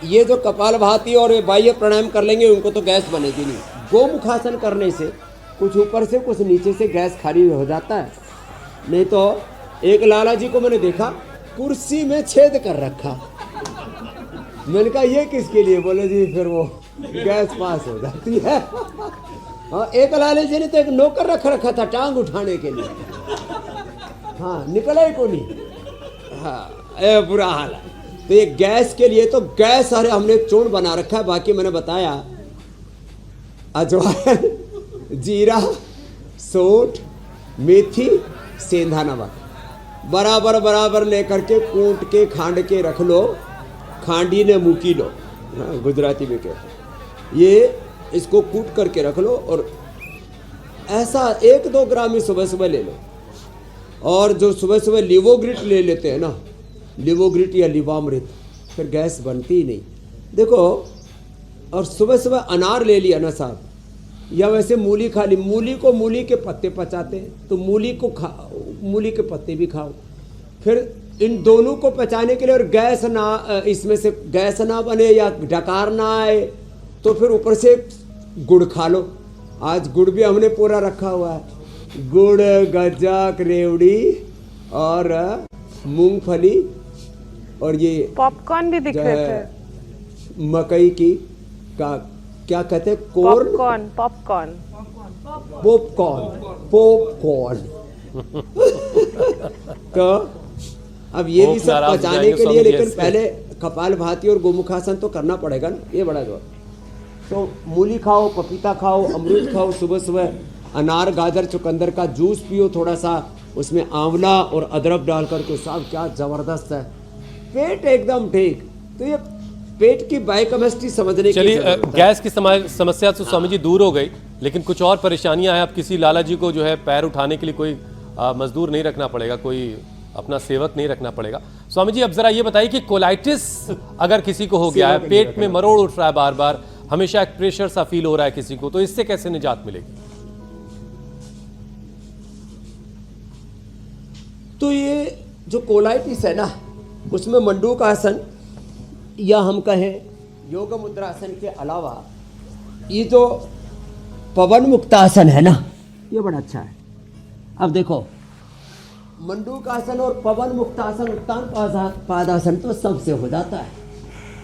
ये जो कपालभाति और ये बाह्य प्राणायाम कर लेंगे उनको तो गैस बनेगी नहीं। गोमुखासन करने से कुछ ऊपर से कुछ नीचे से गैस खाली हो जाता है। नहीं तो एक लाला जी को मैंने देखा कुर्सी में छेद कर रखा। मैंने कहा ये किसके लिए? बोले जी फिर वो गैस पास हो जाती है। हाँ, एक लाले जी ने तो एक नौकर रखा था टांग उठाने के लिए। हाँ, निकला ही को नहीं। हाँ, बुरा हाल है। तो ये गैस के लिए तो गैस, अरे हमने एक चूर्ण बना रखा है। बाकी मैंने बताया अजवाइन, जीरा, सोंठ, मेथी, सेंधा नमक बराबर बराबर लेकर के कूट के खांड के रख लो। खांडी ने मुकी लो, हाँ, गुजराती में कहते। ये इसको कूट करके रख लो और ऐसा 1-2 ग्राम ही सुबह सुबह ले लो। और जो सुबह सुबह लिवोग्रिट ले लेते हैं ना, लिवोग्रिट या लिवामृत, फिर गैस बनती ही नहीं। देखो, और सुबह सुबह अनार ले लिया ना साहब, या वैसे मूली खा ली। मूली को मूली के पत्ते पचाते हैं, तो मूली को मूली के पत्ते भी खाओ। फिर इन दोनों को पचाने के लिए और गैस ना, इसमें से गैस ना बने या डकार ना आए, तो फिर ऊपर से गुड़ खा लो। आज गुड़ भी हमने पूरा रखा हुआ है। गुड़, गज्जक, रेवड़ी और मूंगफली और ये पॉपकॉर्न भी दिख रहे थे। मकई की का क्या कहते हैं, कॉर्न, पॉपकॉर्न पॉपकॉर्न। तो अब ये भी सब पचाने के लिए, लेकिन पहले कपालभाति और गोमुखासन तो करना पड़ेगा ना, ये बड़ा जोर। तो मूली खाओ, पपीता खाओ, अमरूद खाओ, सुबह सुबह अनार, गाजर, चुकंदर का जूस पियो, थोड़ा सा उसमें आंवला और अदरक डाल करके, साहब क्या ज़बरदस्त है, पेट एकदम ठीक। तो ये पेट की बायोकेमिस्ट्री समझने की चलिए, जरूरत है। गैस की समस्या तो स्वामी जी दूर हो गई, लेकिन कुछ और परेशानियां हैं। अब किसी लाला जी को जो है पैर उठाने के लिए कोई मजदूर नहीं रखना पड़ेगा, कोई अपना सेवक नहीं रखना पड़ेगा। स्वामी जी अब जरा ये बताइए कि कोलाइटिस अगर किसी को हो गया है, पेट में मरोड़ उठ रहा है बार बार, हमेशा एक प्रेशर सा फील हो रहा है किसी को, तो इससे कैसे निजात मिलेगी? तो ये जो कोलाइटिस है ना, उसमें मंडूक आसन या हम कहें योग मुद्रासन के अलावा ये जो पवन मुक्तासन है ना, ये बड़ा अच्छा है। अब देखो, मंडूक आसन और पवन मुक्तासन, उत्तान पादासन तो सबसे हो जाता है।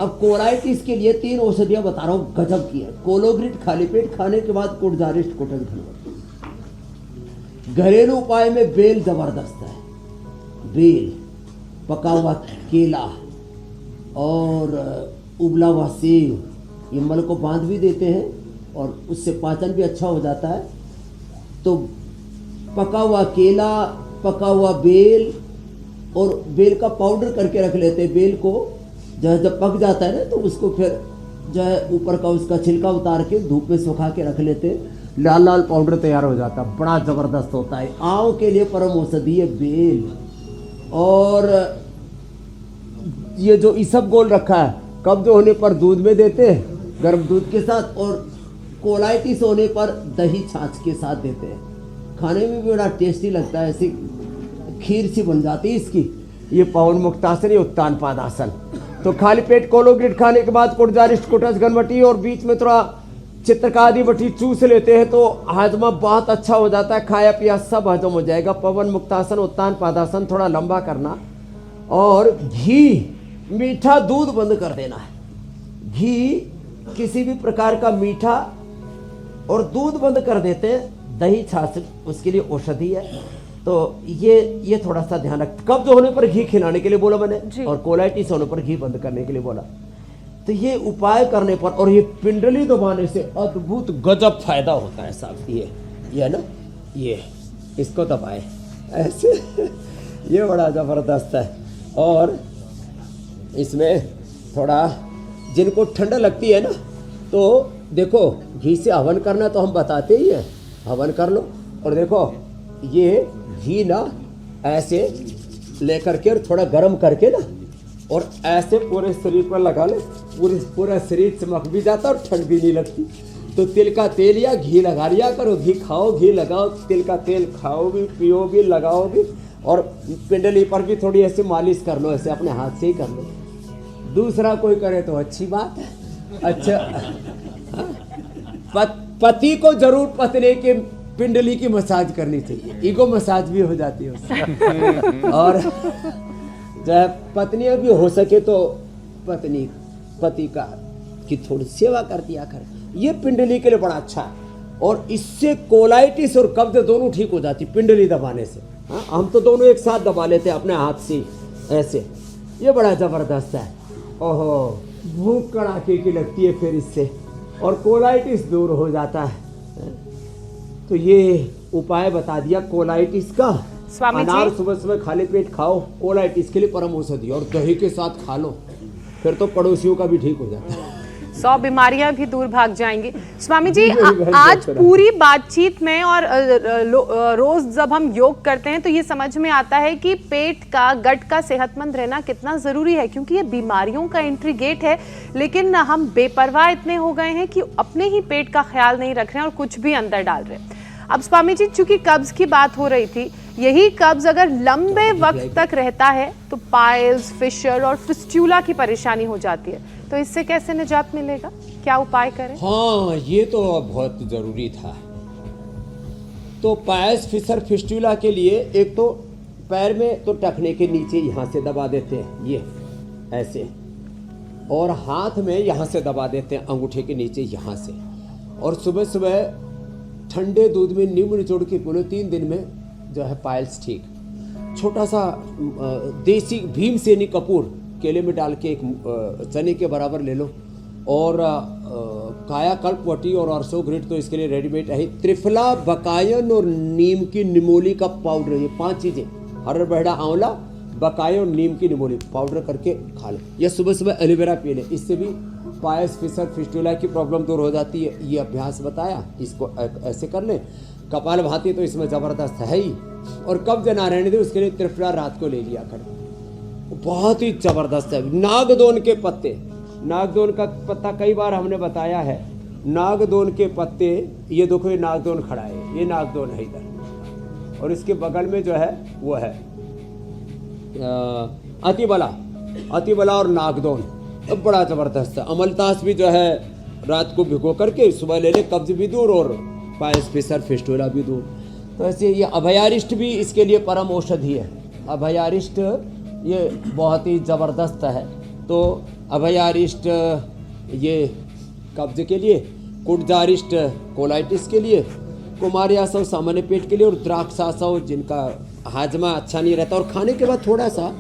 अब कोलाइटिस के लिए 3 औषधियां बता रहा हूँ, गजब की है। कोलोग्रिट खाली पेट खाने के बाद कुटजारिष्ट कुटज घनवटी। घरेलू उपाय में बेल जबरदस्त है। बेल, पका हुआ केला और उबला हुआ सेव, ये मल को बांध भी देते हैं और उससे पाचन भी अच्छा हो जाता है। तो पका हुआ केला, पका हुआ बेल और बेल का पाउडर करके रख लेते हैं। बेल को जो है जब पक जाता है ना, तो उसको फिर जो है ऊपर का उसका छिलका उतार के धूप में सुखा के रख लेते हैं। लाल लाल पाउडर तैयार हो जाता है, बड़ा ज़बरदस्त होता है। आँव के लिए परम औषधि है बेल। और ये जो इसबगोल रखा है, कब्ज होने पर दूध में देते हैं गर्म दूध के साथ, और कोलाइटिस होने पर दही छाछ के साथ देते हैं। खाने में भी बड़ा टेस्टी लगता है, ऐसी खीर सी बन जाती है इसकी। ये पवन मुक्तासन, ये उत्तान पादासन। तो खाली पेट कोलोग्रिट खाने के बाद कुटजारिष्ट कुटज घनवटी और बीच में थोड़ा चित्रकादि बटी चूस लेते हैं तो हाजमा बहुत अच्छा हो जाता है। खाया पिया सब हजम हो जाएगा। पवन मुक्तासन, उत्तान पादासन थोड़ा लंबा करना, और घी, मीठा दूध बंद कर देना है। घी, किसी भी प्रकार का मीठा और दूध बंद कर देते हैं। दही छाछ उसके लिए औषधि है। तो ये थोड़ा सा ध्यान रख। कब्ज होने पर घी खिलाने के लिए बोला मैंने, और कोलाइटिस होने पर घी बंद करने के लिए बोला। तो ये उपाय करने पर, और ये पिंडली दबाने से अद्भुत गजब फायदा होता है साहब। ये है ना, ये इसको दबाए ऐसे, ये बड़ा जबरदस्त है। और इसमें थोड़ा जिनको ठंडा लगती है ना, तो देखो घी से हवन करना तो हम बताते ही हैं, हवन कर लो। और देखो ये घी ना ऐसे लेकर के और थोड़ा गर्म करके ना और ऐसे पूरे शरीर पर लगा लो, पूरा शरीर चमक भी जाता और ठंड भी नहीं लगती। तो तिल का तेल या घी लगा लिया करो, घी खाओ, घी लगाओ, तिल का तेल खाओ भी, पियो भी, लगाओ भी। और पिंडली पर भी थोड़ी ऐसे मालिश कर लो, ऐसे अपने हाथ से ही कर लो। दूसरा कोई करे तो अच्छी बात है। अच्छा, पति को जरूर पत्नी के पिंडली की मसाज करनी चाहिए, ईगो मसाज भी हो जाती है उससे। और जब पत्नियां भी हो सके तो पत्नी पति का की थोड़ी सेवा कर दिया कर, ये पिंडली के लिए बड़ा अच्छा है। और इससे कोलाइटिस और कब्ज दोनों ठीक हो जाती पिंडली दबाने से। हाँ, हम तो दोनों एक साथ दबा लेते हैं अपने हाथ से ऐसे, ये बड़ा जबरदस्त है। ओहो, भूख कड़ाके की लगती है फिर इससे, और कोलाइटिस दूर हो जाता है। तो ये उपाय बता दिया कोलाइटिस का। स्वामी जी। अनार सुबह सुबह खाली पेट खाओ, कोलाइटिस के लिए परम औषधि, और दही के साथ खा लो, फिर तो पड़ोसियों का भी ठीक हो जाता है। 100 बीमारियां भी दूर भाग जाएंगी। स्वामी जी, आज पूरी बातचीत में और रोज जब हम योग करते हैं तो ये समझ में आता है कि पेट का, गट का सेहतमंद रहना कितना जरूरी है, क्योंकि ये बीमारियों का एंट्री गेट है। लेकिन हम बेपरवाह इतने हो गए हैं कि अपने ही पेट का ख्याल नहीं रख रहे हैं और कुछ भी अंदर डाल रहे हैं। अब स्वामी जी, चूंकि कब्ज की बात हो रही थी, यही कब्ज अगर लंबे वक्त तक रहता है तो पाइल्स, फिशर और फिस्टुला की परेशानी हो जाती है। तो इससे कैसे निजात मिलेगा, क्या उपाय करें? हाँ, ये तो बहुत जरूरी था। तो पाइल्स, फिशर, फिस्टुला के लिए एक तो पैर में तो टखने के नीचे यहाँ से दबा देते हैं, ये ऐसे, और हाथ में यहाँ से दबा देते हैं, अंगूठे के नीचे यहाँ से। और सुबह सुबह ठंडे दूध में नींबू निचोड़ के पी लो, 3 दिन में जो है पाइल्स ठीक। छोटा सा देसी भीमसेनी कपूर केले में डाल के एक चने के बराबर ले लो, और कायाकल्प वटी और ऑर्सोग्रिट तो इसके लिए रेडीमेड है। त्रिफला, बकायन और नीम की निमोली का पाउडर, ये 5 चीज़ें, हरड़ बहड़ा, आंवला, बकाया और नीम की निमोली पाउडर करके खा लो, या सुबह सुबह एलोवेरा पी ले, इससे भी पाइल्स, फिशर, फिस्टुला की प्रॉब्लम दूर हो जाती है। ये अभ्यास बताया, इसको ऐसे कर ले। कपाल भाती तो इसमें ज़बरदस्त है ही, और कब्ज ना रहने दे उसके लिए त्रिफला रात को ले लिया कर, बहुत ही ज़बरदस्त है। नागदोन के पत्ते, नागदोन का पत्ता कई बार हमने बताया है। नागदोन के पत्ते, ये देखो ये नागदोन खड़ा है, ये नागदोन है इधर, और इसके बगल में जो है वो है अतिबला और नागदोन, अब बड़ा ज़बरदस्त है। अमलतास भी जो है रात को भिगो करके सुबह ले ले, कब्ज भी दूर और पाइल्स, फिशर, फिस्टुला भी दूर। तो ऐसे ये अभयारिष्ट भी इसके लिए परम औषधि है। अभयारिष्ट ये बहुत ही ज़बरदस्त है। तो अभयारिष्ट ये कब्ज के लिए, कुटजारिष्ट कोलाइटिस के लिए, कुमारियासव सामान्य पेट के लिए, और द्राक्षासव जिनका हाजमा अच्छा नहीं रहता। और खाने के बाद थोड़ा सा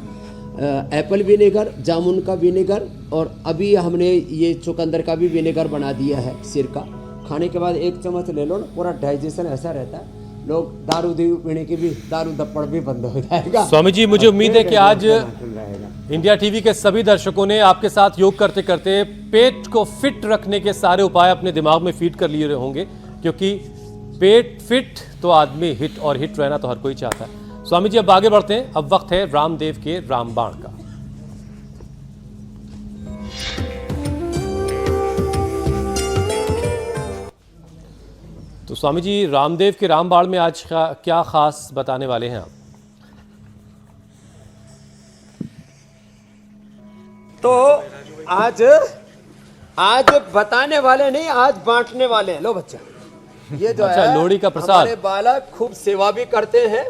एप्पल विनेगर, जामुन का विनेगर, और अभी हमने ये चुकंदर का भी विनेगर बना दिया है सिर का। खाने के बाद 1 चम्मच ले लो ना, पूरा डाइजेशन ऐसा रहता है, लोग दारू पीने की भी, दारू दप्पड़ भी बंद हो जाएगा। स्वामी जी, मुझे उम्मीद है कि आज इंडिया टीवी के सभी दर्शकों ने आपके साथ योग करते करते पेट को फिट रखने के सारे उपाय अपने दिमाग में फीड कर लिए होंगे, क्योंकि पेट फिट तो आदमी हिट, और हिट रहना तो हर कोई चाहता है। स्वामी जी, अब आगे बढ़ते हैं। अब वक्त है रामदेव के रामबाण का। तो स्वामी जी, रामदेव के रामबाण में आज क्या खास बताने वाले हैं आप? तो आज बताने वाले नहीं, आज बांटने वाले हैं। लो बच्चा, ये जो अच्छा, है लोहड़ी का प्रसाद। हमारे बालक खूब सेवा भी करते हैं,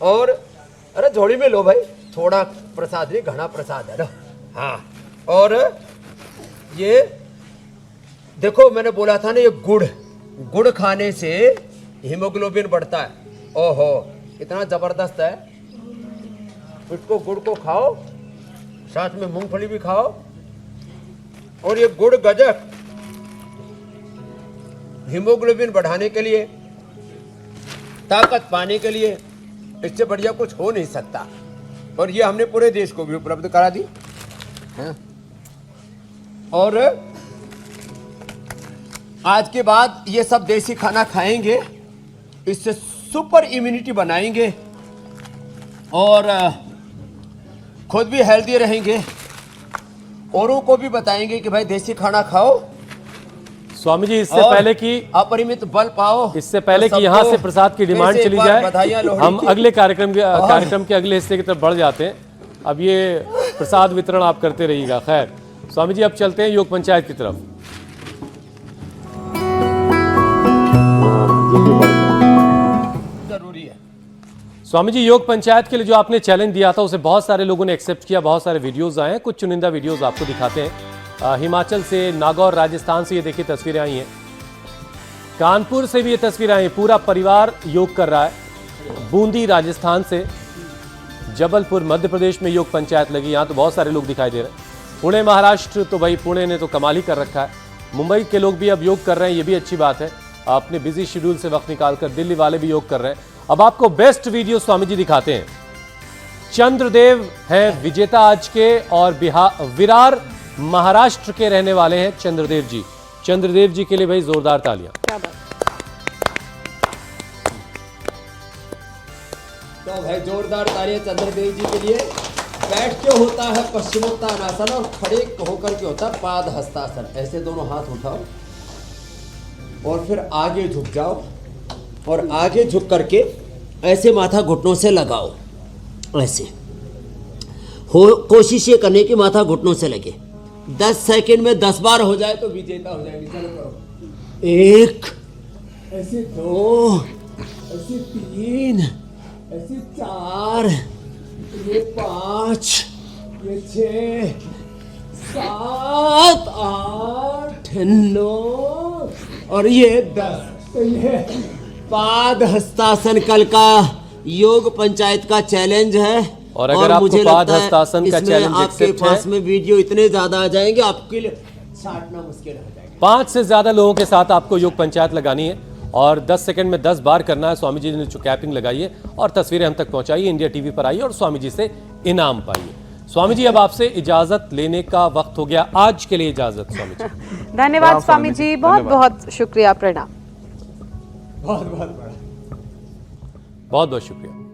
और अरे झोली में लो भाई, थोड़ा प्रसाद नहीं, घना प्रसाद है। लो, हाँ। और ये देखो, मैंने बोला था ना, ये गुड़ खाने से हीमोग्लोबिन बढ़ता है। ओहो, इतना जबरदस्त है। इसको, गुड़ को खाओ, साथ में मूंगफली भी खाओ, और ये गुड़ गजक हीमोग्लोबिन बढ़ाने के लिए, ताकत पाने के लिए, इससे बढ़िया कुछ हो नहीं सकता। और ये हमने पूरे देश को भी उपलब्ध करा दी। हैं? और आज के बाद ये सब देसी खाना खाएंगे, इससे सुपर इम्यूनिटी बनाएंगे और खुद भी हेल्दी रहेंगे, औरों को भी बताएंगे कि भाई देसी खाना खाओ। स्वामी जी, इससे और पहले कि अपरिमित बल पाओ, इससे पहले तो कि यहाँ सबको से प्रसाद की फिर डिमांड से एक चली बार जाए, बधाइयाँ लोहड़ी हम की। अगले कार्यक्रम के अगले हिस्से की तरफ बढ़ जाते हैं। अब ये प्रसाद वितरण आप करते रहिएगा। खैर स्वामी जी, अब चलते हैं योग पंचायत की तरफ। जरूरी है। स्वामी जी, योग पंचायत के लिए जो आपने चैलेंज दिया था उसे बहुत सारे लोगों ने एक्सेप्ट किया, बहुत सारे वीडियोस आए हैं। कुछ चुनिंदा वीडियोस आपको दिखाते हैं। हिमाचल से, नागौर राजस्थान से ये देखिए तस्वीरें आई हैं, कानपुर से भी ये तस्वीरें आई हैं, पूरा परिवार योग कर रहा है। बूंदी राजस्थान से, जबलपुर मध्य प्रदेश में योग पंचायत लगी, यहाँ तो बहुत सारे लोग दिखाई दे रहे हैं। पुणे महाराष्ट्र, तो भाई पुणे ने तो कमाल ही कर रखा है। मुंबई के लोग भी अब योग कर रहे हैं, ये भी अच्छी बात है। अपने बिजी शेड्यूल से वक्त निकालकर दिल्ली वाले भी योग कर रहे हैं। अब आपको बेस्ट वीडियो स्वामी जी दिखाते हैं। चंद्रदेव हैं विजेता आज के, और विरार महाराष्ट्र के रहने वाले हैं चंद्रदेव जी। चंद्रदेव जी के लिए भाई जोरदार तालियां। क्या बात। तो भाई जोरदार तालियां चंद्रदेव जी के लिए। बैठ के होता है पश्चिमोत्तानासन और खड़े होकर के होता है पाद हस्तासन। ऐसे दोनों हाथ उठाओ और फिर आगे झुक जाओ और आगे झुक करके ऐसे माथा घुटनों से लगाओ। ऐसे हो, कोशिश ये करने की माथा घुटनों से लगे। 10 सेकंड में 10 बार हो जाए तो विजेता हो जाएंगे। चलो करो। 1, ऐसे 2, ऐसे 3, ऐसे 4, ये 5, ये 6, 7, 8, 9 और ये 10। तो ये पाद हस्तासन कल का योग पंचायत का चैलेंज है। और अगर आपको मुझे पाद लगता है हस्तासन का इसमें चैलेंज आपके एक्सेप्ट है, पास में वीडियो इतने ज्यादा आ जाएंगे, आपके लिए छांटना मुश्किल हो जाएगा। 5 से ज्यादा लोगों के साथ आपको योग पंचायत लगानी है और 10 सेकंड में 10 बार करना है। स्वामी जी ने जो कैपिंग लगाई है और तस्वीरें हम तक पहुंचाई, इंडिया टीवी पर आई और स्वामी जी से इनाम पाइए। स्वामी जी, अब आपसे इजाजत लेने का वक्त हो गया। आज के लिए इजाजत स्वामी जी। धन्यवाद स्वामी जी, बहुत बहुत शुक्रिया, प्रणाम। बहुत बहुत बड़ा। बहुत बहुत शुक्रिया।